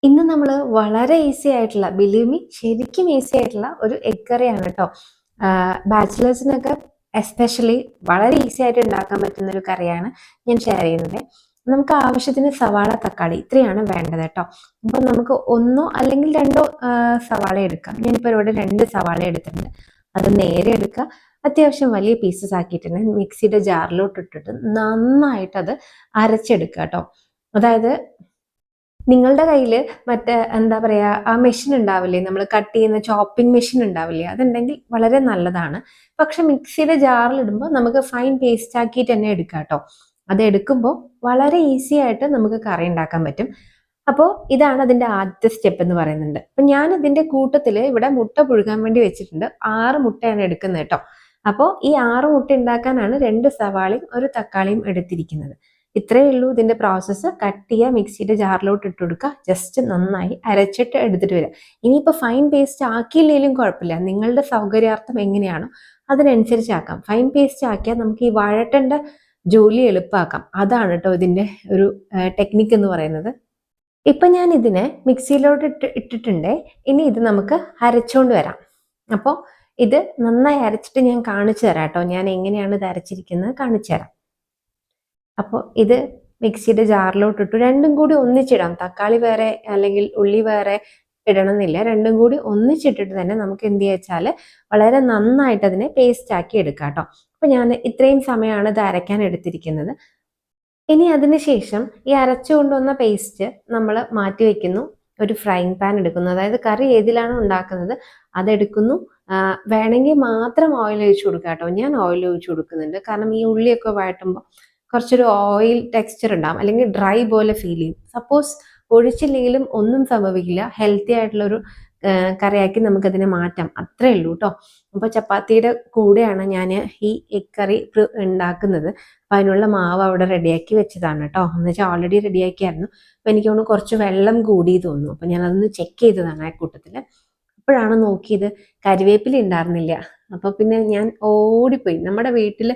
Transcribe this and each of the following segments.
ഇന്ന് നമ്മൾ വളരെ ഈസി ആയിട്ടുള്ള ബിലീവ് മീ ശരിക്കും ഈസി ആയിട്ടുള്ള ഒരു എഗ് കറിയാണ് കേട്ടോ. ബാച്ചിലേഴ്സിനൊക്കെ എസ്പെഷ്യലി വളരെ ഈസി ആയിട്ട് ഉണ്ടാക്കാൻ പറ്റുന്ന ഒരു കറിയാണ് ഞാൻ ഷെയർ ചെയ്യുന്നത്. നമുക്ക് ആവശ്യത്തിന് സവാള, തക്കാളി ഇത്രയാണ് വേണ്ടത് കേട്ടോ. അപ്പൊ നമുക്ക് ഒന്നോ അല്ലെങ്കിൽ രണ്ടോ സവാള എടുക്കാം. ഞാനിപ്പോൾ ഇവിടെ 2 സവാള എടുത്തിട്ടുണ്ട്. അത് നേരെ എടുക്കുക. അത്യാവശ്യം വലിയ പീസസ് ആക്കിയിട്ടുണ്ട് മിക്സിയുടെ ജാറിലോട്ട് ഇട്ടിട്ട് നന്നായിട്ട് അത് അരച്ചെടുക്കുക കേട്ടോ. അതായത് നിങ്ങളുടെ കയ്യിൽ മറ്റേ എന്താ പറയാ ആ മെഷീൻ ഉണ്ടാവില്ലേ, നമ്മൾ കട്ട് ചെയ്യുന്ന ചോപ്പിംഗ് മെഷീൻ ഉണ്ടാവില്ലേ, അതുണ്ടെങ്കിൽ വളരെ നല്ലതാണ്. പക്ഷെ മിക്സിയുടെ ജാറിൽ ഇടുമ്പോൾ നമുക്ക് ഫൈൻ പേസ്റ്റ് ആക്കിയിട്ട് തന്നെ എടുക്കാം കേട്ടോ. അത് എടുക്കുമ്പോൾ വളരെ ഈസി ആയിട്ട് നമുക്ക് കറി ഉണ്ടാക്കാൻ പറ്റും. അപ്പോൾ ഇതാണ് അതിന്റെ ആദ്യത്തെ സ്റ്റെപ്പ് എന്ന് പറയുന്നുണ്ട്. അപ്പൊ ഞാൻ ഇതിന്റെ കൂട്ടത്തിൽ ഇവിടെ മുട്ട പുഴുകാൻ വേണ്ടി വെച്ചിട്ടുണ്ട്. 6 മുട്ടയാണ് എടുക്കുന്നത് കേട്ടോ. അപ്പോൾ ഈ 6 മുട്ട ഉണ്ടാക്കാനാണ് 2 സവാളയും 1 തക്കാളിയും എടുത്തിരിക്കുന്നത്. ഇത്രയേ ഉള്ളൂ ഇതിന്റെ പ്രോസസ്സ്. കട്ട് ചെയ്യുക, മിക്സിയുടെ ജാറിലോട്ട് ഇട്ട് കൊടുക്കുക, ജസ്റ്റ് നന്നായി അരച്ചിട്ട് എടുത്തിട്ട് വരിക. ഇനിയിപ്പോൾ ഫൈൻ പേസ്റ്റ് ആക്കിയില്ലെങ്കിലും കുഴപ്പമില്ല, നിങ്ങളുടെ സൗകര്യാർത്ഥം എങ്ങനെയാണോ അതിനനുസരിച്ച് ആക്കാം. ഫൈൻ പേസ്റ്റ് ആക്കിയാൽ നമുക്ക് ഈ വഴട്ടേണ്ട ജോലി എളുപ്പമാക്കാം. അതാണ് കേട്ടോ ഇതിന്റെ ഒരു ടെക്നിക്ക് എന്ന് പറയുന്നത്. ഇപ്പൊ ഞാൻ ഇതിനെ മിക്സിയിലോട്ട് ഇട്ടിട്ടുണ്ട്. ഇനി ഇത് നമുക്ക് അരച്ചോണ്ട് വരാം. അപ്പോൾ ഇത് നന്നായി അരച്ചിട്ട് ഞാൻ കാണിച്ചു തരാം കേട്ടോ. ഞാൻ എങ്ങനെയാണ് ഇത് അരച്ചിരിക്കുന്നത് കാണിച്ചു തരാം. അപ്പോൾ ഇത് മിക്സിയുടെ ജാറിലോട്ട് ഇട്ടു. രണ്ടും കൂടി ഒന്നിച്ചിടാം. തക്കാളി വേറെ അല്ലെങ്കിൽ ഉള്ളി വേറെ ഇടണമെന്നില്ല. രണ്ടും കൂടി ഒന്നിച്ചിട്ടിട്ട് തന്നെ നമുക്ക് എന്ത് വെച്ചാൽ വളരെ നന്നായിട്ട് അതിനെ പേസ്റ്റ് ആക്കി എടുക്കാം കേട്ടോ. അപ്പൊ ഞാൻ ഇത്രയും സമയമാണ് ഇത് അരയ്ക്കാൻ എടുത്തിരിക്കുന്നത്. ഇനി അതിനുശേഷം ഈ അരച്ചു കൊണ്ടുവന്ന പേസ്റ്റ് നമ്മൾ മാറ്റി വെക്കുന്നു. ഒരു ഫ്രൈങ് പാൻ എടുക്കുന്നു. അതായത് കറി ഏതിലാണോ ഉണ്ടാക്കുന്നത് അതെടുക്കുന്നു. വേണമെങ്കിൽ മാത്രം ഓയിൽ ഒഴിച്ചു കൊടുക്കാം കേട്ടോ. ഞാൻ ഓയിൽ ഒഴിച്ചു കൊടുക്കുന്നുണ്ട്. കാരണം ഈ ഉള്ളിയൊക്കെ വഴറ്റുമ്പോൾ കുറച്ചൊരു ഓയിൽ ടെക്സ്ചർ ഉണ്ടാവും, അല്ലെങ്കിൽ ഡ്രൈ പോലെ ഫീൽ ചെയ്യും. സപ്പോസ് ഒഴിച്ചില്ലെങ്കിലും ഒന്നും സംഭവിക്കില്ല. ഹെൽത്തി ആയിട്ടുള്ളൊരു കറിയാക്കി നമുക്കതിനെ മാറ്റാം. അത്രേ ഉള്ളൂ കേട്ടോ. അപ്പോൾ ചപ്പാത്തിയുടെ കൂടെയാണ് ഞാൻ ഈ എഗ് കറി ഉണ്ടാക്കുന്നത്. അപ്പം അതിനുള്ള മാവ് അവിടെ റെഡിയാക്കി വെച്ചതാണ് കേട്ടോ. എന്ന് വെച്ചാൽ ഓൾറെഡി റെഡിയാക്കിയായിരുന്നു. അപ്പം എനിക്ക് തോന്നുന്നു കുറച്ച് വെള്ളം കൂടി തോന്നുന്നു. അപ്പം ഞാനതൊന്ന് ചെക്ക് ചെയ്തതാണ് ആ കൂട്ടത്തിൽ. അപ്പോഴാണ് നോക്കിയത് കരിവേപ്പില ഉണ്ടായിരുന്നില്ല. അപ്പൊ പിന്നെ ഞാൻ ഓടിപ്പോയി. നമ്മുടെ വീട്ടില്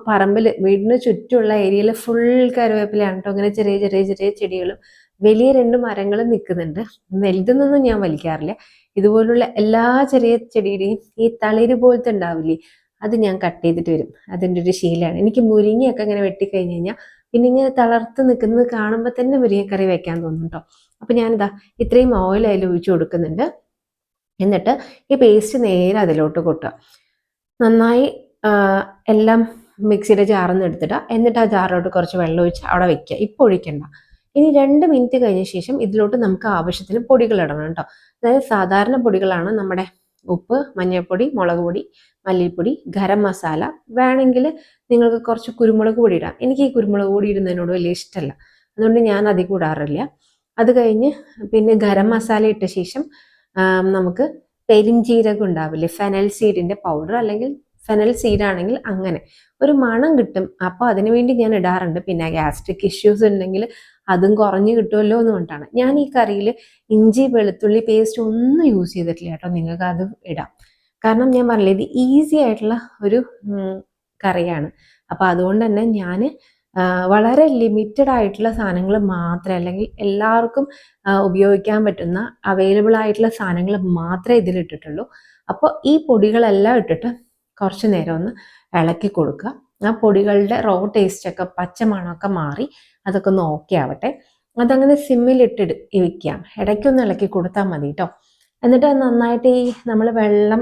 പറമ്പിൽ വീടിന് ചുറ്റുമുള്ള ഏരിയയിൽ ഫുൾ കറിവേപ്പിലയാണ് കേട്ടോ. അങ്ങനെ ചെറിയ ചെറിയ ചെറിയ ചെടികളും വലിയ 2 മരങ്ങളും നിൽക്കുന്നുണ്ട്. വലുതെന്നൊന്നും ഞാൻ വലിക്കാറില്ല. ഇതുപോലുള്ള എല്ലാ ചെറിയ ചെടിയുടെയും ഈ തളിര് പോലത്തെ ഉണ്ടാവില്ലേ, അത് ഞാൻ കട്ട് ചെയ്തിട്ട് വരും. അതിൻ്റെ ഒരു ശീലമാണ്. എനിക്ക് മുരിങ്ങയൊക്കെ ഇങ്ങനെ വെട്ടിക്കഴിഞ്ഞ് കഴിഞ്ഞാൽ പിന്നെ ഇങ്ങനെ തളർത്ത് നിൽക്കുന്നത് കാണുമ്പോൾ തന്നെ മുരിങ്ങക്കറി വെക്കാൻ തോന്നും കേട്ടോ. അപ്പൊ ഞാനിതാ ഇത്രയും ഓയിൽ അതിൽ ഒഴിച്ചു കൊടുക്കുന്നുണ്ട്. എന്നിട്ട് ഈ പേസ്റ്റ് നേരെ അതിലോട്ട് കൊട്ടുക. നന്നായി എല്ലാം മിക്സിയുടെ ജാറിന്ന് എടുത്തിടുക. എന്നിട്ട് ആ ജാറിലോട്ട് കുറച്ച് വെള്ളം ഒഴിച്ച് അവിടെ വെക്കുക. ഇപ്പോൾ ഒഴിക്കണ്ട. ഇനി 2 മിനിറ്റ് കഴിഞ്ഞ ശേഷം ഇതിലോട്ട് നമുക്ക് ആവശ്യത്തിന് പൊടികൾ ഇടണം കേട്ടോ. അതായത് സാധാരണ പൊടികളാണ് നമ്മുടെ ഉപ്പ്, മഞ്ഞൾപ്പൊടി, മുളക് പൊടി, മല്ലിപ്പൊടി, ഗരം മസാല. വേണമെങ്കിൽ നിങ്ങൾക്ക് കുറച്ച് കുരുമുളക് പൊടി ഇടാം. എനിക്ക് ഈ കുരുമുളക് പൊടി ഇടുന്നതിനോട് വലിയ ഇഷ്ടമല്ല, അതുകൊണ്ട് ഞാൻ അധികം ഇടാറില്ല. അത് കഴിഞ്ഞ് പിന്നെ ഗരം മസാല ഇട്ട ശേഷം നമുക്ക് പെരിഞ്ചീരകം ഉണ്ടാവില്ലേ, ഫെനൽ സീഡിന്റെ പൗഡർ, അല്ലെങ്കിൽ ഫെനൽ സീഡ് ആണെങ്കിൽ അങ്ങനെ ഒരു മണം കിട്ടും. അപ്പോൾ അതിനുവേണ്ടി ഞാൻ ഇടാറുണ്ട്. പിന്നെ ഗ്യാസ്ട്രിക് ഇഷ്യൂസ് ഉണ്ടെങ്കിൽ അതും കുറഞ്ഞു കിട്ടുമല്ലോ എന്ന് കൊണ്ടാണ്. ഞാൻ ഈ കറിയിൽ ഇഞ്ചി വെളുത്തുള്ളി പേസ്റ്റ് ഒന്നും യൂസ് ചെയ്തിട്ടില്ല കേട്ടോ. നിങ്ങൾക്ക് അത് ഇടാം. കാരണം ഞാൻ പറഞ്ഞില്ലേ, ഇത് ഈസി ആയിട്ടുള്ള ഒരു കറിയാണ്. അപ്പൊ അതുകൊണ്ട് തന്നെ ഞാൻ വളരെ ലിമിറ്റഡ് ആയിട്ടുള്ള സാധനങ്ങൾ മാത്രമേ, അല്ലെങ്കിൽ എല്ലാവർക്കും ഉപയോഗിക്കാൻ പറ്റുന്ന അവൈലബിൾ ആയിട്ടുള്ള സാധനങ്ങൾ മാത്രമേ ഇതിലിട്ടിട്ടുള്ളൂ. അപ്പോൾ ഈ പൊടികളെല്ലാം ഇട്ടിട്ട് കുറച്ച് നേരം ഒന്ന് ഇളക്കി കൊടുക്കുക. ആ പൊടികളുടെ റോ ടേസ്റ്റ് ഒക്കെ, പച്ചമണമൊക്കെ മാറി അതൊക്കെ ഒന്ന് ഓക്കെ ആവട്ടെ. അതങ്ങനെ സിമ്മിലിട്ട് വെക്കാം. ഇടയ്ക്കൊന്ന് ഇളക്കി കൊടുത്താൽ മതി കേട്ടോ. എന്നിട്ട് നന്നായിട്ട് ഈ നമ്മൾ വെള്ളം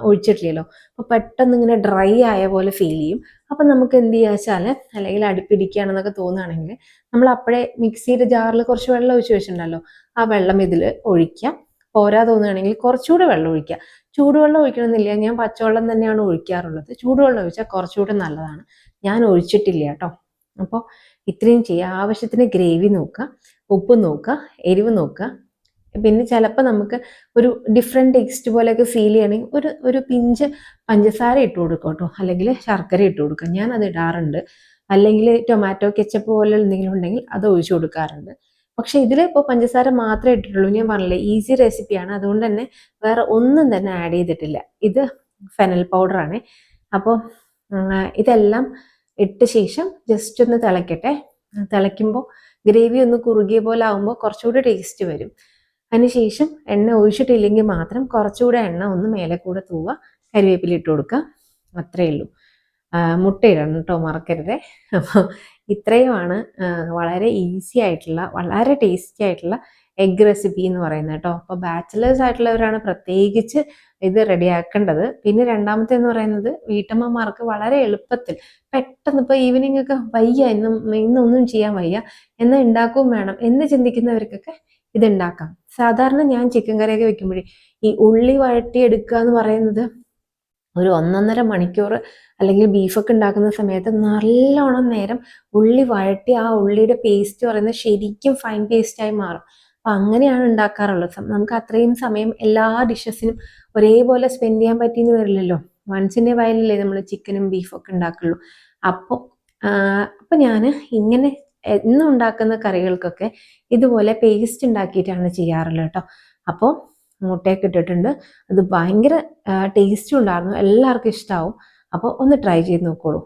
ഒഴിച്ചിട്ടില്ലല്ലോ, അപ്പോൾ പെട്ടെന്ന് ഇങ്ങനെ ഡ്രൈ ആയ പോലെ ഫീൽ ചെയ്യും. അപ്പം നമുക്ക് എന്ത് ചെയ്യുക വെച്ചാൽ, അല്ലെങ്കിൽ അടുപ്പിടിക്കുകയാണെന്നൊക്കെ തോന്നുകയാണെങ്കിൽ നമ്മൾ അപ്പോഴേ മിക്സിയുടെ ജാറിൽ കുറച്ച് വെള്ളം ഒഴിച്ച് വെച്ചിട്ടുണ്ടല്ലോ, ആ വെള്ളം ഇതിൽ ഒഴിക്കാം. പോരാ തോന്നുകയാണെങ്കിൽ കുറച്ചുകൂടെ വെള്ളം ഒഴിക്കുക. ചൂടുവെള്ളം ഒഴിക്കണമെന്നില്ല, ഞാൻ പച്ചവെള്ളം തന്നെയാണ് ഒഴിക്കാറുള്ളത്. ചൂടുവെള്ളം ഒഴിച്ചാൽ കുറച്ചുകൂടെ നല്ലതാണ്. ഞാൻ ഒഴിച്ചിട്ടില്ല കേട്ടോ. അപ്പോൾ ഇത്രയും ചെയ്യുക. ആവശ്യത്തിന് ഗ്രേവി നോക്കുക, ഉപ്പ് നോക്കുക, എരിവ് നോക്കുക. പിന്നെ ചിലപ്പോൾ നമുക്ക് ഒരു ഡിഫറെൻറ്റ് ടേസ്റ്റ് പോലെയൊക്കെ ഫീൽ ചെയ്യണമെങ്കിൽ ഒരു പിഞ്ച് പഞ്ചസാര ഇട്ട് കൊടുക്കും കേട്ടോ, അല്ലെങ്കിൽ ശർക്കര ഇട്ട് കൊടുക്കുക. ഞാൻ അത് ഇടാറുണ്ട്. അല്ലെങ്കിൽ ടൊമാറ്റോ കെച്ചപ്പ് പോലെ എന്തെങ്കിലും ഉണ്ടെങ്കിൽ അത് ഒഴിച്ചു കൊടുക്കാറുണ്ട്. പക്ഷെ ഇതിൽ ഇപ്പോൾ പഞ്ചസാര മാത്രമേ ഇട്ടിട്ടുള്ളൂ. ഞാൻ പറഞ്ഞില്ലേ, ഈസി റെസിപ്പിയാണ്. അതുകൊണ്ട് തന്നെ വേറെ ഒന്നും തന്നെ ആഡ് ചെയ്തിട്ടില്ല. ഇത് ഫെനൽ പൗഡറാണ്. അപ്പോൾ ഇതെല്ലാം ഇട്ട ശേഷം ജസ്റ്റ് ഒന്ന് തിളയ്ക്കട്ടെ. തിളയ്ക്കുമ്പോൾ ഗ്രേവി ഒന്ന് കുറുകിയ പോലെ ആകുമ്പോൾ കുറച്ചുകൂടി ടേസ്റ്റ് വരും. അതിനുശേഷം എണ്ണ ഒഴിച്ചിട്ടില്ലെങ്കിൽ മാത്രം കുറച്ചുകൂടെ എണ്ണ ഒന്ന് മേലെ കൂടെ തൂവുക, കരിവേപ്പില ഇട്ട് കൊടുക്കുക, അത്രയേ ഉള്ളൂ. മുട്ടയിടണം കേട്ടോ, മറക്കരുത്. അപ്പോൾ ഇത്രയുമാണ് വളരെ ഈസി ആയിട്ടുള്ള വളരെ ടേസ്റ്റി ആയിട്ടുള്ള എഗ് റെസിപ്പി എന്ന് പറയുന്നത് കേട്ടോ. അപ്പോൾ ബാച്ചിലേഴ്സ് ആയിട്ടുള്ളവരാണ് പ്രത്യേകിച്ച് ഇത് റെഡിയാക്കേണ്ടത്. പിന്നെ രണ്ടാമത്തെ എന്ന് പറയുന്നത് വീട്ടമ്മമാർക്ക് വളരെ എളുപ്പത്തിൽ പെട്ടെന്ന് ഇപ്പോൾ ഈവനിങ് ഒക്കെ വയ്യ, ഇന്നൊന്നും ചെയ്യാൻ വയ്യ എന്നാൽ ഉണ്ടാക്കുകയും വേണം എന്ന് ചിന്തിക്കുന്നവർക്കൊക്കെ ഇത് ഉണ്ടാക്കാം. സാധാരണ ഞാൻ ചിക്കൻ കറിയൊക്കെ വെക്കുമ്പോഴേ ഈ ഉള്ളി വഴറ്റി എടുക്കുക എന്ന് പറയുന്നത് ഒരു 1.5 മണിക്കൂർ, അല്ലെങ്കിൽ ബീഫൊക്കെ ഉണ്ടാക്കുന്ന സമയത്ത് നല്ലോണം നേരം ഉള്ളി വഴറ്റി ആ ഉള്ളിയുടെ പേസ്റ്റ് പറയുന്നത് ശരിക്കും ഫൈൻ പേസ്റ്റായി മാറും. അപ്പം അങ്ങനെയാണ് ഉണ്ടാക്കാറുള്ളത്. നമുക്ക് അത്രയും സമയം എല്ലാ ഡിഷസിനും ഒരേപോലെ സ്പെൻഡ് ചെയ്യാൻ പറ്റിയെന്ന് വരില്ലല്ലോ. വൺസിൻ്റെ വയലല്ലേ നമ്മൾ ചിക്കനും ബീഫൊക്കെ ഉണ്ടാക്കുള്ളൂ. അപ്പോൾ ഞാൻ ഇങ്ങനെ എന്നും ഉണ്ടാക്കുന്ന കറികൾക്കൊക്കെ ഇതുപോലെ പേസ്റ്റ് ഉണ്ടാക്കിയിട്ടാണ് ചെയ്യാറുള്ളത് കേട്ടോ. അപ്പോൾ മുട്ടയൊക്കെ ഇട്ടിട്ടുണ്ട്, അത് ഭയങ്കര ടേസ്റ്റും ഉണ്ടായിരുന്നു, എല്ലാവർക്കും ഇഷ്ടമാവും. അപ്പോൾ ഒന്ന് ട്രൈ ചെയ്ത് നോക്കോളൂ.